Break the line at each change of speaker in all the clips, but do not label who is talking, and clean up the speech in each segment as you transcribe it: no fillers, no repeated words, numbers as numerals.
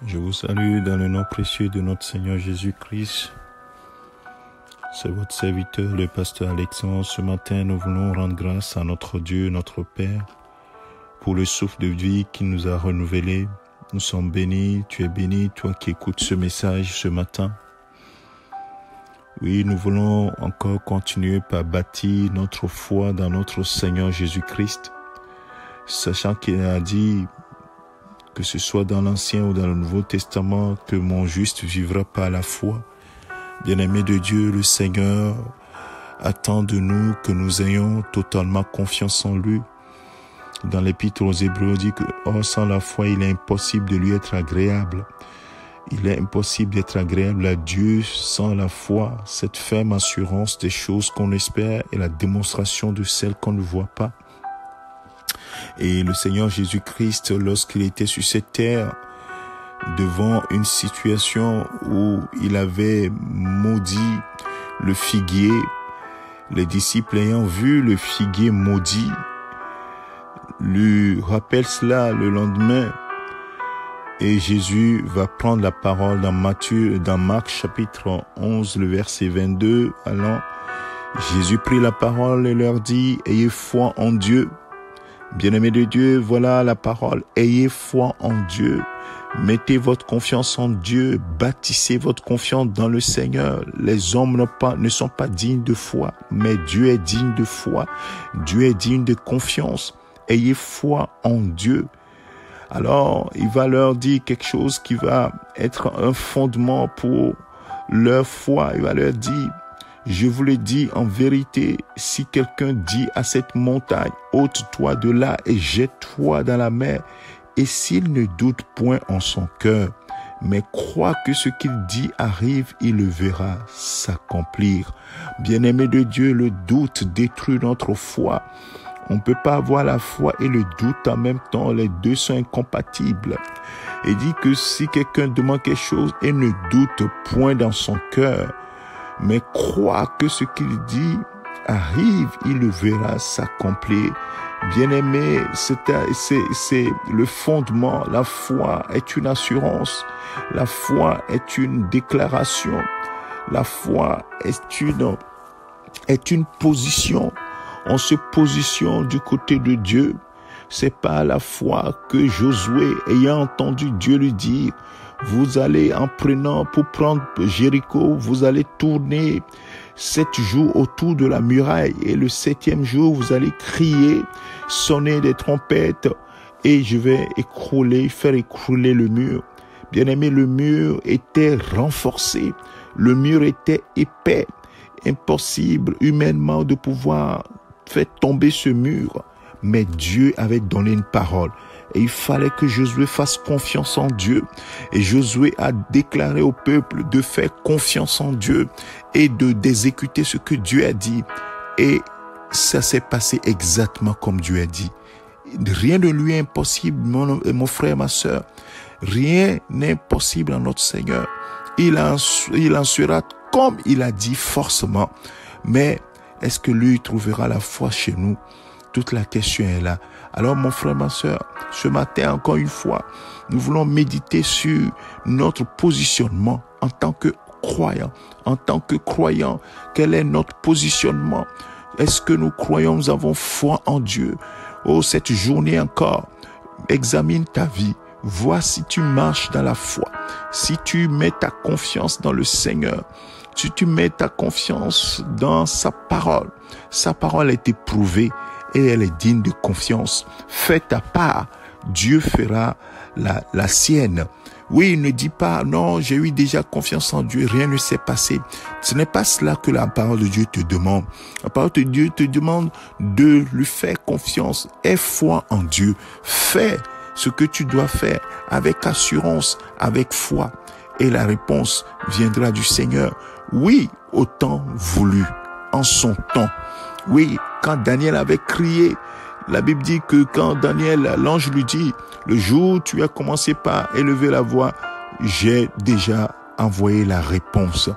Je vous salue dans le nom précieux de notre Seigneur Jésus-Christ. C'est votre serviteur, le pasteur Alexandre. Ce matin, nous voulons rendre grâce à notre Dieu, notre Père, pour le souffle de vie qu'il nous a renouvelé. Nous sommes bénis, tu es béni, toi qui écoutes ce message ce matin. Oui, nous voulons encore continuer par bâtir notre foi dans notre Seigneur Jésus-Christ, sachant qu'il a dit, que ce soit dans l'Ancien ou dans le Nouveau Testament, que mon juste vivra par la foi. Bien-aimé de Dieu, le Seigneur attend de nous que nous ayons totalement confiance en lui. Dans l'Épître aux Hébreux, on dit que sans la foi, il est impossible de lui être agréable. Il est impossible d'être agréable à Dieu sans la foi, cette ferme assurance des choses qu'on espère et la démonstration de celles qu'on ne voit pas. Et le Seigneur Jésus-Christ, lorsqu'il était sur cette terre, devant une situation où il avait maudit le figuier, les disciples ayant vu le figuier maudit, lui rappellent cela le lendemain. Et Jésus va prendre la parole dans Marc chapitre 11, le verset 22. Alors, Jésus prit la parole et leur dit, « Ayez foi en Dieu. » Bien-aimés de Dieu, voilà la parole. Ayez foi en Dieu. Mettez votre confiance en Dieu. Bâtissez votre confiance dans le Seigneur. Les hommes ne sont pas dignes de foi, mais Dieu est digne de foi. Dieu est digne de confiance. Ayez foi en Dieu. Alors, il va leur dire quelque chose qui va être un fondement pour leur foi. Il va leur dire, je vous le dis en vérité, si quelqu'un dit à cette montagne, ôte-toi de là et jette-toi dans la mer, et s'il ne doute point en son cœur, mais croit que ce qu'il dit arrive, il le verra s'accomplir. Bien-aimé de Dieu, le doute détruit notre foi. On ne peut pas avoir la foi et le doute en même temps, les deux sont incompatibles. Il dit que si quelqu'un demande quelque chose et ne doute point dans son cœur, mais croit que ce qu'il dit arrive, il le verra s'accomplir. Bien-aimé, c'est le fondement. La foi est une assurance. La foi est une déclaration. La foi est une position. On se positionne du côté de Dieu. C'est par la foi que Josué, ayant entendu Dieu lui dire, vous allez pour prendre Jéricho, vous allez tourner 7 jours autour de la muraille et le 7e jour, vous allez crier, sonner des trompettes et je vais faire écrouler le mur. Bien-aimé, le mur était renforcé, le mur était épais, impossible humainement de pouvoir faire tomber ce mur. Mais Dieu avait donné une parole. Et il fallait que Josué fasse confiance en Dieu. Et Josué a déclaré au peuple de faire confiance en Dieu et d'exécuter ce que Dieu a dit. Et ça s'est passé exactement comme Dieu a dit. Rien ne lui est impossible, mon frère, ma sœur. Rien n'est impossible à notre Seigneur. Il en sera comme il a dit forcément. Mais est-ce que lui trouvera la foi chez nous? Toute la question est là. Alors, mon frère, ma sœur, ce matin, encore une fois, nous voulons méditer sur notre positionnement en tant que croyants. En tant que croyants, quel est notre positionnement? Est-ce que nous croyons, nous avons foi en Dieu? Oh, cette journée encore, examine ta vie. Vois si tu marches dans la foi. Si tu mets ta confiance dans le Seigneur. Si tu mets ta confiance dans sa parole. Sa parole est éprouvée. Et elle est digne de confiance. Fais ta part, Dieu fera la sienne. Oui, ne dis pas, non, j'ai eu déjà confiance en Dieu, rien ne s'est passé. Ce n'est pas cela que la parole de Dieu te demande. La parole de Dieu te demande de lui faire confiance. Aie foi en Dieu. Fais ce que tu dois faire avec assurance, avec foi. Et la réponse viendra du Seigneur. Oui, au temps voulu, en son temps. Oui, quand Daniel avait crié, la Bible dit que quand Daniel, l'ange lui dit, le jour où tu as commencé par élever la voix, j'ai déjà envoyé la réponse.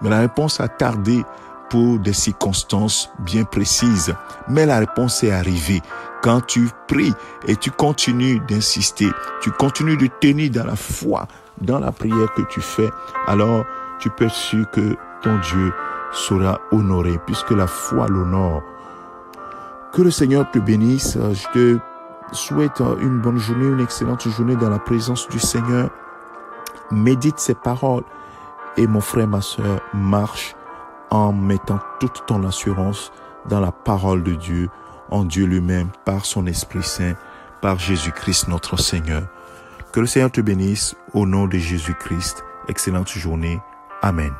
Mais la réponse a tardé pour des circonstances bien précises. Mais la réponse est arrivée. Quand tu pries et tu continues d'insister, tu continues de tenir dans la foi, dans la prière que tu fais, alors tu peux être sûr que ton Dieu sera honoré, puisque la foi l'honore. Que le Seigneur te bénisse. Je te souhaite une bonne journée, une excellente journée dans la présence du Seigneur. Médite ses paroles. Et mon frère, ma soeur, marche en mettant toute ton assurance dans la parole de Dieu, en Dieu lui-même, par son Esprit Saint, par Jésus-Christ notre Seigneur. Que le Seigneur te bénisse au nom de Jésus-Christ. Excellente journée. Amen.